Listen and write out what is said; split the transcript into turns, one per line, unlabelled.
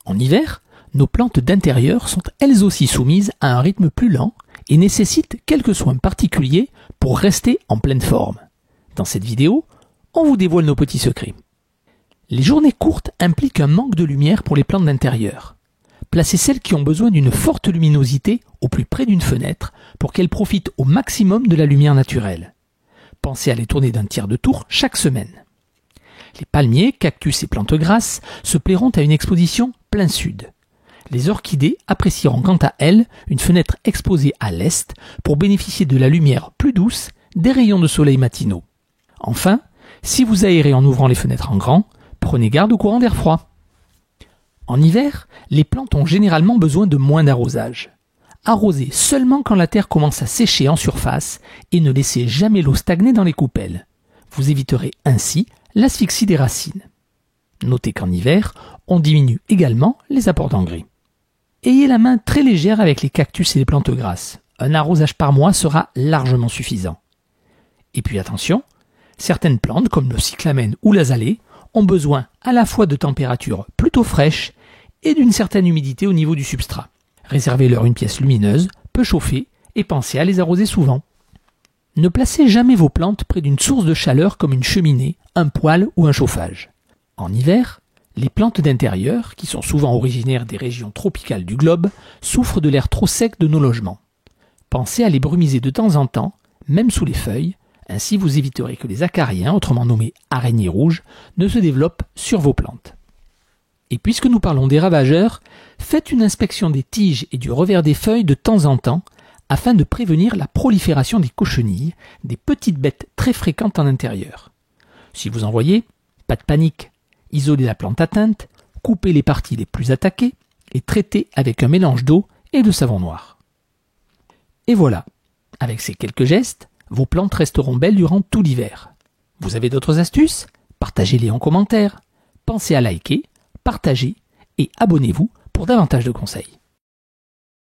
En hiver, nos plantes d'intérieur sont elles aussi soumises à un rythme plus lent et nécessitent quelques soins particuliers pour rester en pleine forme. Dans cette vidéo, on vous dévoile nos petits secrets. Les journées courtes impliquent un manque de lumière pour les plantes d'intérieur. Placez celles qui ont besoin d'une forte luminosité au plus près d'une fenêtre pour qu'elles profitent au maximum de la lumière naturelle. Pensez à les tourner d'un tiers de tour chaque semaine. Les palmiers, cactus et plantes grasses se plairont à une exposition plein sud. Les orchidées apprécieront quant à elles une fenêtre exposée à l'est pour bénéficier de la lumière plus douce des rayons de soleil matinaux. Enfin, si vous aérez en ouvrant les fenêtres en grand, prenez garde au courant d'air froid. En hiver, les plantes ont généralement besoin de moins d'arrosage. Arrosez seulement quand la terre commence à sécher en surface et ne laissez jamais l'eau stagner dans les coupelles. Vous éviterez ainsi l'asphyxie des racines. Notez qu'en hiver, on diminue également les apports d'engrais. Ayez la main très légère avec les cactus et les plantes grasses. Un arrosage par mois sera largement suffisant. Et puis attention, certaines plantes comme le cyclamen ou l'azalée ont besoin à la fois de températures plutôt fraîches et d'une certaine humidité au niveau du substrat. Réservez-leur une pièce lumineuse, peu chauffée, et pensez à les arroser souvent. Ne placez jamais vos plantes près d'une source de chaleur comme une cheminée, un poêle ou un chauffage. En hiver, les plantes d'intérieur, qui sont souvent originaires des régions tropicales du globe, souffrent de l'air trop sec de nos logements. Pensez à les brumiser de temps en temps, même sous les feuilles, ainsi vous éviterez que les acariens, autrement nommés araignées rouges, ne se développent sur vos plantes. Et puisque nous parlons des ravageurs, faites une inspection des tiges et du revers des feuilles de temps en temps, afin de prévenir la prolifération des cochenilles, des petites bêtes très fréquentes en intérieur. Si vous en voyez, pas de panique, isolez la plante atteinte, coupez les parties les plus attaquées et traitez avec un mélange d'eau et de savon noir. Et voilà, avec ces quelques gestes, vos plantes resteront belles durant tout l'hiver. Vous avez d'autres astuces? Partagez-les en commentaire. Pensez à liker, partager et abonnez-vous pour davantage de conseils.